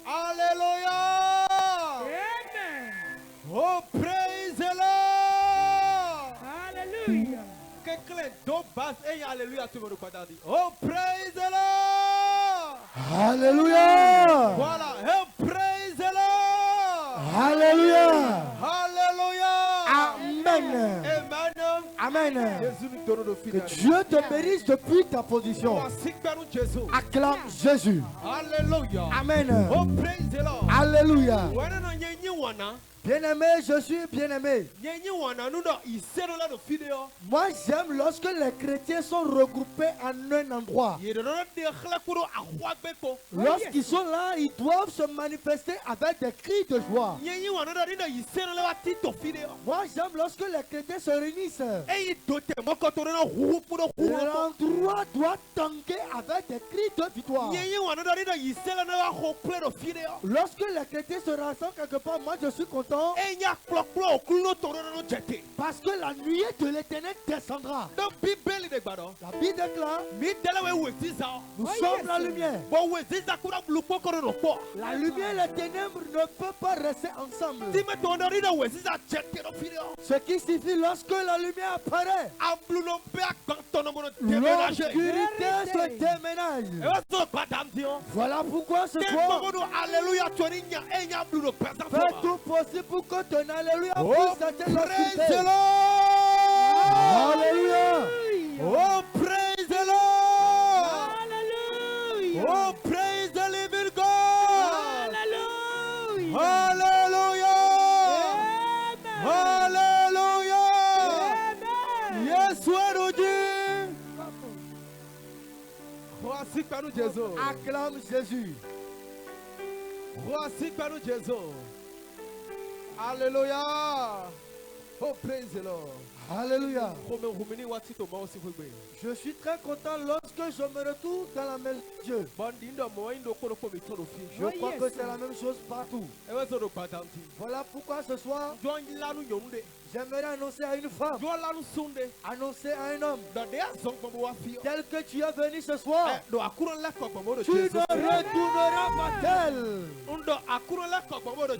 Alléluia. Amen. Oh, praise the Lord. Hallelujah. Oh, praise the Lord. Alléluia. Voilà. Oh, praise the Lord. Alléluia. Hallelujah. Amen. Amen. Amen. Que Dieu te bénisse depuis ta position. Acclame Jésus. Alléluia. Amen. Oh, praise the Lord. Alléluia. Bien-aimé, je suis bien-aimé. Moi, j'aime lorsque les chrétiens sont regroupés en un endroit. Lorsqu'ils sont là, ils doivent se manifester avec des cris de joie. Moi, j'aime lorsque les chrétiens se réunissent. L'endroit doit tanguer avec des cris de victoire. Lorsque les chrétiens se rassemblent quelque part, moi je suis content. Parce que la nuée de l'Éternel descendra. La Bible déclare, nous sommes la lumière. La lumière et les ténèbres ne peuvent pas rester ensemble. Ce qui signifie lorsque la lumière apparaît, l'obscurité se déménage. Voilà pourquoi ce soir, fais tout possible pour que ton alléluia puisse atteindre l'obscurité. Alléluia. Oh, praise the Lord. Hallelujah. Oh, praise the living God. Hallelujah. Hallelujah. Hallelujah. Amen. Yes, we do. Voici par nous Jésus. Acclame Jésus. Voici par nous Jésus. Alléluia. Oh, praise the Lord. Alléluia. Je suis très content lorsque je me retrouve dans la maison de Dieu. Je crois que c'est la même chose partout. Voilà pourquoi ce soir, j'aimerais annoncer à une femme, annoncer à un homme, tel que tu es venu ce soir, tu ne retourneras pas tel.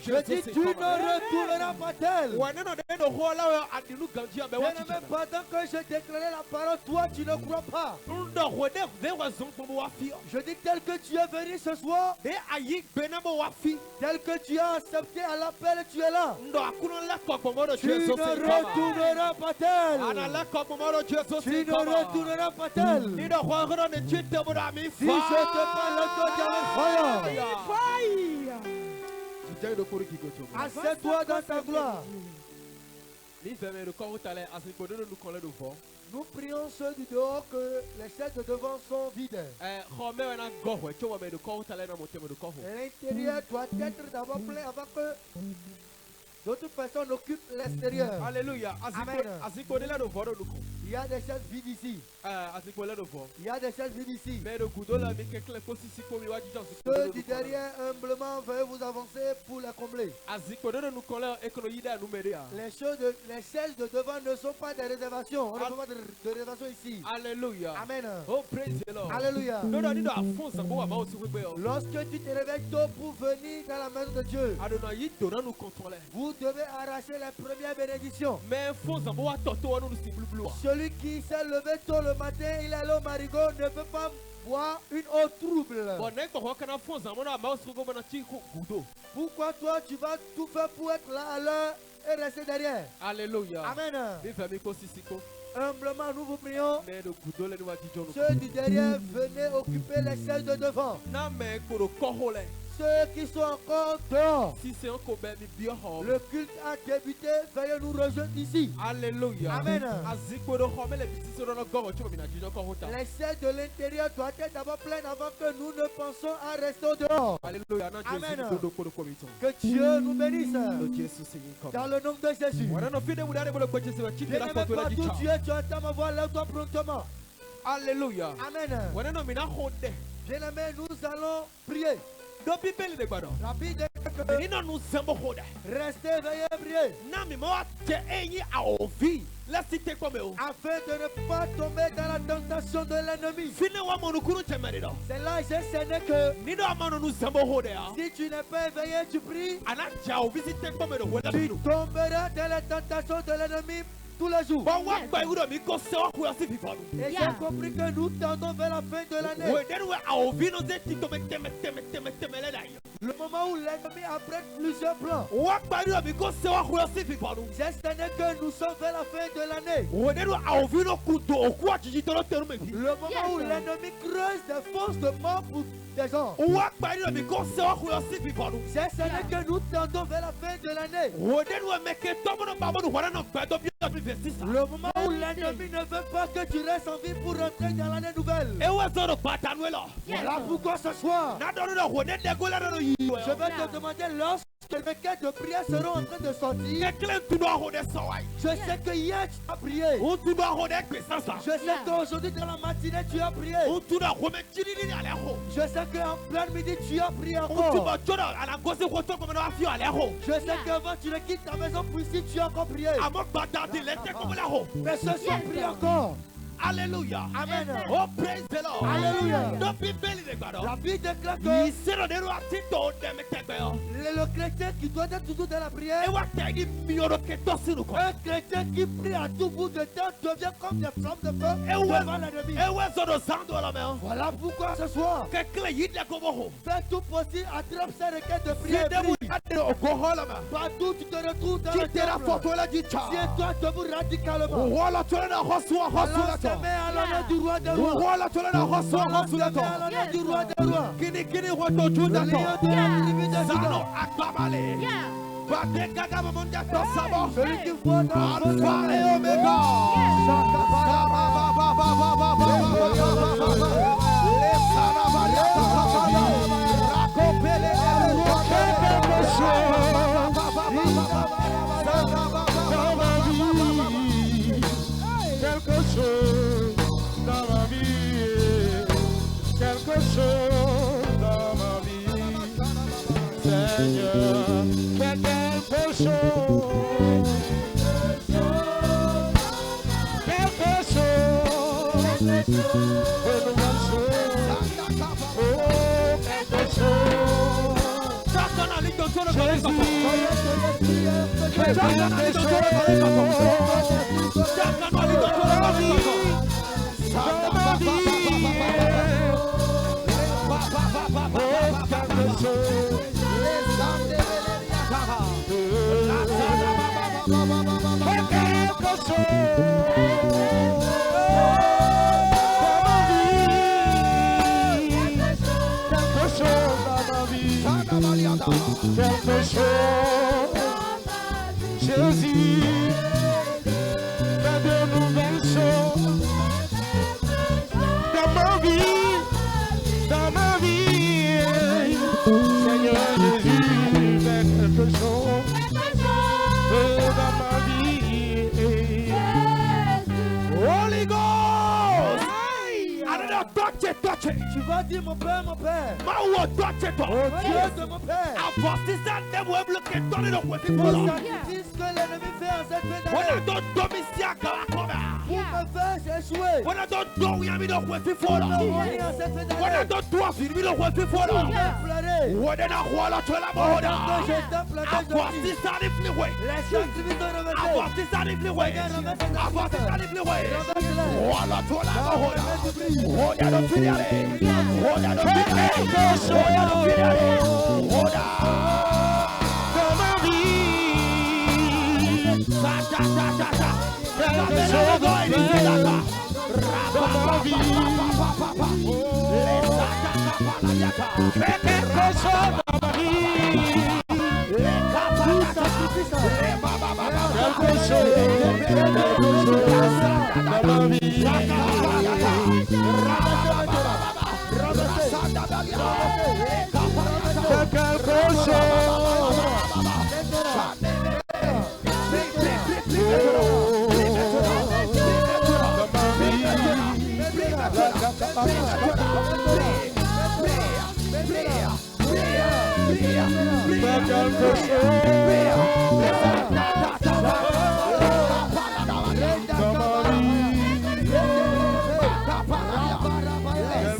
Je dis, tu ne retourneras pas tel. Bien-aimé, pendant que je déclarais la parole, toi tu ne crois pas. Je dis tel que tu es venu ce soir, tel que tu as accepté à l'appel, tu es là. Tu ne retourneras pas tel. Tu ne retourneras pas tel. Si je te parle, toi tu es fire. Assieds-toi dans ta gloire. Nous prions ceux du dehors que les chaises de devant sont vides. L'intérieur doit être d'abord plein avant que d'autres personnes occupent l'extérieur. Alléluia. Amen. Il y a des chaises vides ici. Il y a des chaises vides ici. Ceux du derrière, humblement, veuillez vous avancer pour les combler. Les chaises de devant ne sont pas des réservations. On ne peut pas de réservation ici. Alléluia. Amen. Oh, praise the Lord. Alléluia. Lorsque tu te réveilles tôt pour venir dans la maison de Dieu, vous devez arracher les premières bénédictions. Celui qui s'est levé tôt le matin, il est allé au marigot, ne peut pas boire une eau trouble. Pourquoi toi tu vas tout faire pour être là à l'heure et rester derrière? Alléluia. Amen. Humblement nous vous prions. Ceux Ceux du derrière, venez occuper les chaises de devant. Ceux qui sont encore dehors, le culte a débuté, veuillez nous rejoindre ici. Alléluia. Amen. Les Les chaises de l'intérieur doivent être d'abord pleines avant que nous ne pensions à rester au dehors. Alléluia. Amen. Que Dieu nous bénisse. Dans le nom de Jésus. Bien-aimé, partout tu es, tu entends ma voix, lève-toi promptement. Alléluia. Amen. Bien-aimé, nous allons prier. La Bible dit que restez veillés, priez. afin de ne pas tomber dans la tentation de l'ennemi. C'est là j'ai cerné que si tu n'es pas éveillé, tu pries, tu tomberas dans la tentation de l'ennemi tous les jours. Et j'ai compris que nous tendons vers la fin de l'année. Le moment où l'ennemi apprête plusieurs plans. J'ai cerné que nous sommes vers la fin de l'année. Le moment où l'ennemi creuse des fosses de mort pour des gens. J'ai cerné que nous tendons vers la fin de l'année. Le moment où l'ennemi ne veut pas que tu restes en vie pour rentrer dans l'année nouvelle. Voilà pourquoi ce soir, je vais te demander lorsque les requêtes de prière seront en train de sortir. Je sais que hier tu as prié. Je sais qu'aujourd'hui dans la matinée tu as prié. Je sais qu'en plein midi tu as prié encore. Je sais qu'avant tu ne quittes ta maison pour ici tu as encore prié. Mais ce soir prie encore. Alléluia. Amen. Oh, praise the Lord. Alléluia. La Bible déclare que le chrétien qui doit être toujours dans la prière, un chrétien qui prie à tout bout de temps devient comme des flammes de feu devant l'ennemi. Voilà pourquoi ce soir, fais tout possible, attrape ces requêtes de prière. Partout tu te retrouves dans le temple. Tiens-toi debout radicalement. Mets à l'honneur du roi des rois. Mets à l'honneur du roi des rois. Le lion de la tribu de Juda. Celui qui voit dans Alpha et Omega. Quelque chose dans ma vie, quelque chose dans ma vie, Seigneur, quelque chose, quelque chose, une nouvelle chose, oh, quelque chose, quelque chose, Jésus, fais de nouvelles choses dans ma vie, Seigneur Jésus, fais quelque chose dans ma vie. Holy Ghost. Tu vas dire mon Père, mon Père. Oh Dieu de mon Père. Pour le sacrifice que l'ennemi fait en cette fin d'année. Pour me faire échouer. Pour me mourir en cette fin d'année. Pour me pleurer. Pendant que j'étais planté de vie. Les sacrifices sont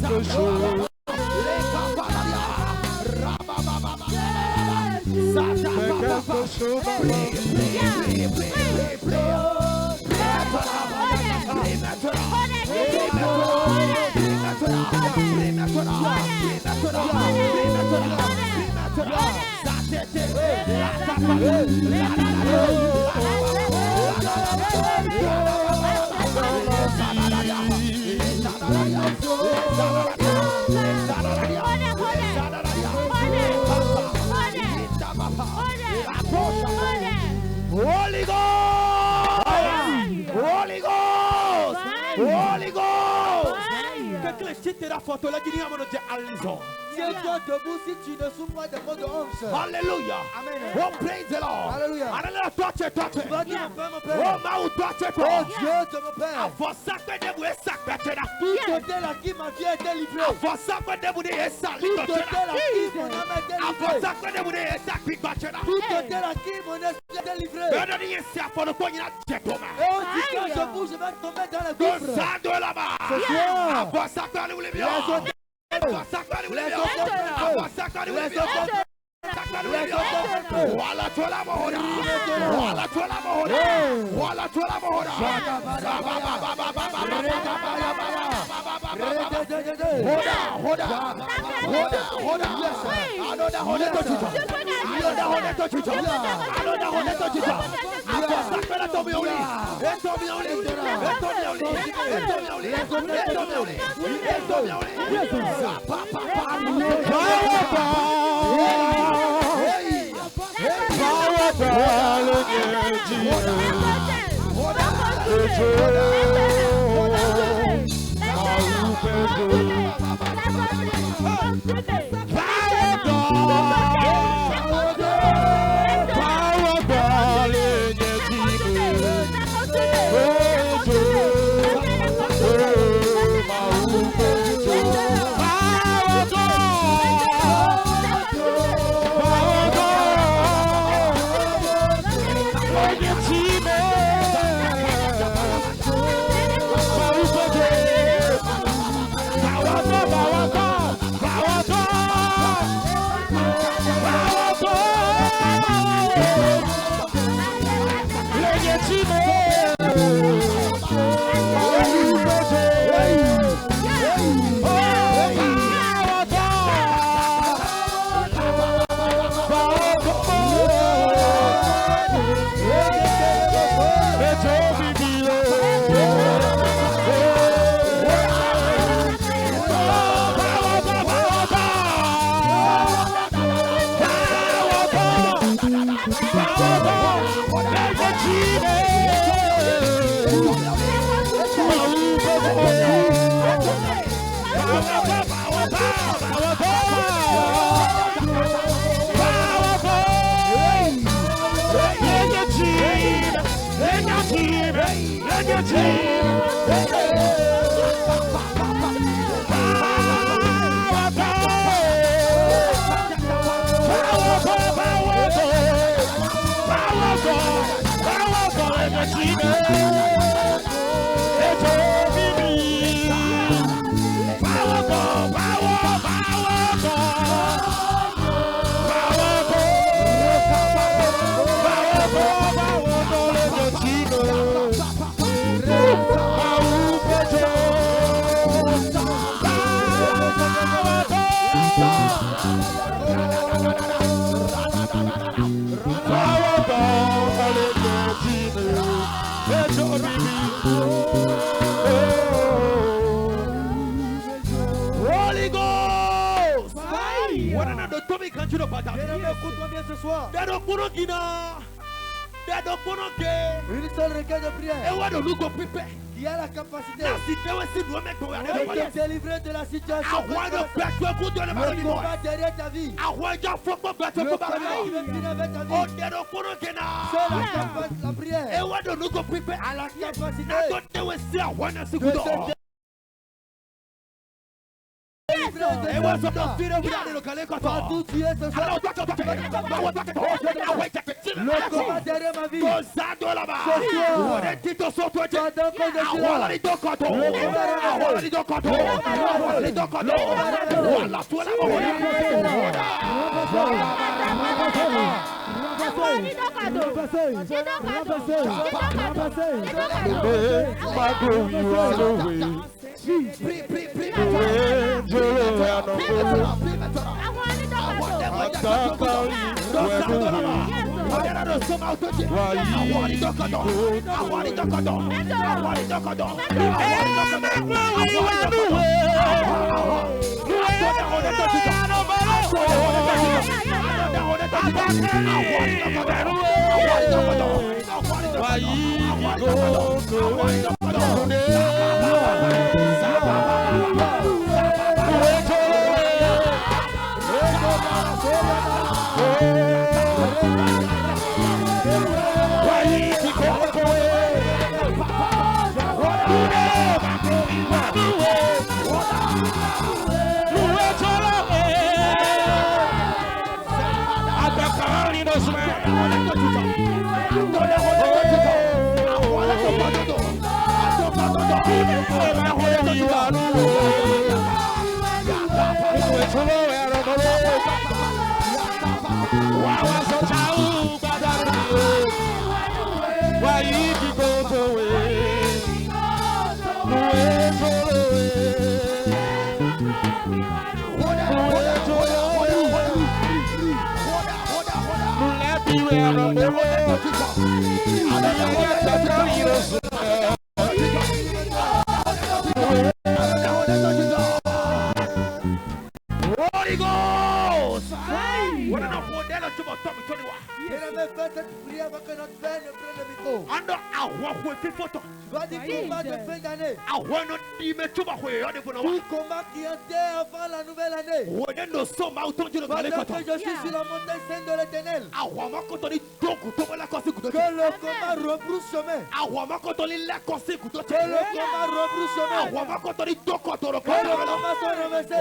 quelque chose. Fais quelque chose dans ma Holy Ghost! Holy Ghost! Holy Ghost! Quelqu'un chite la photo là, dis-moi de Alison. Tiens-toi debout si tu ne souffres pas de maux de hanche. Hallelujah. Amen. Oh, praise the Lord. Hallelujah. Hallelujah. Touch it. Tu vas dire mon père, mon Oh, père. Maou, touch it. Oh Dieu de mon père. Avant ça, que de vous est sacré. Tout hôtel à qui ma vie a été livrée. Avant ça, que de vous est sali. Tout hôtel à qui mon âme a été Avant livrée. ça, que de vous est sacré. Tout hôtel à qui mon esprit a été livré. Mais on dit ici, à fond, le poignet là, j'ai tombé. Et on dit quand je bouge, je vais tomber dans la Le gouffre. sang de là-bas. Ce soir, Avant ça, que vous voulez bien. les hôtels, Avant ça, que vous voulez bien. Avant ça, que vous voulez bien. Wala tola mohora, wala tola mohora, wala tola mohora. Hoda. Anoda hone to chicha. Holy Ghost! Écoute-moi bien ce soir. Une seule requête de prière qui a la capacité de te délivrer de la situation. Le combat derrière ta vie. Le combat qui veut finir avec ta vie. C'est la prière a la capacité de te Et moi, je m'en suis regardé le calé quand Partout tu es ce soir. alors, toi, Le combat derrière ma vie. Gozado là-bas. On est dit au son toi. Pendant que je suis Voilà là. les deux cantons. Voilà les deux cantons. Voilà les deux cantons. Voilà toi Tout combat qui était avant la nouvelle année. Pendant que je suis sur la montagne sainte de l'Éternel. Que le combat rebrousse chemin. Que le combat rebrousse chemin. Que le combat soit renversé.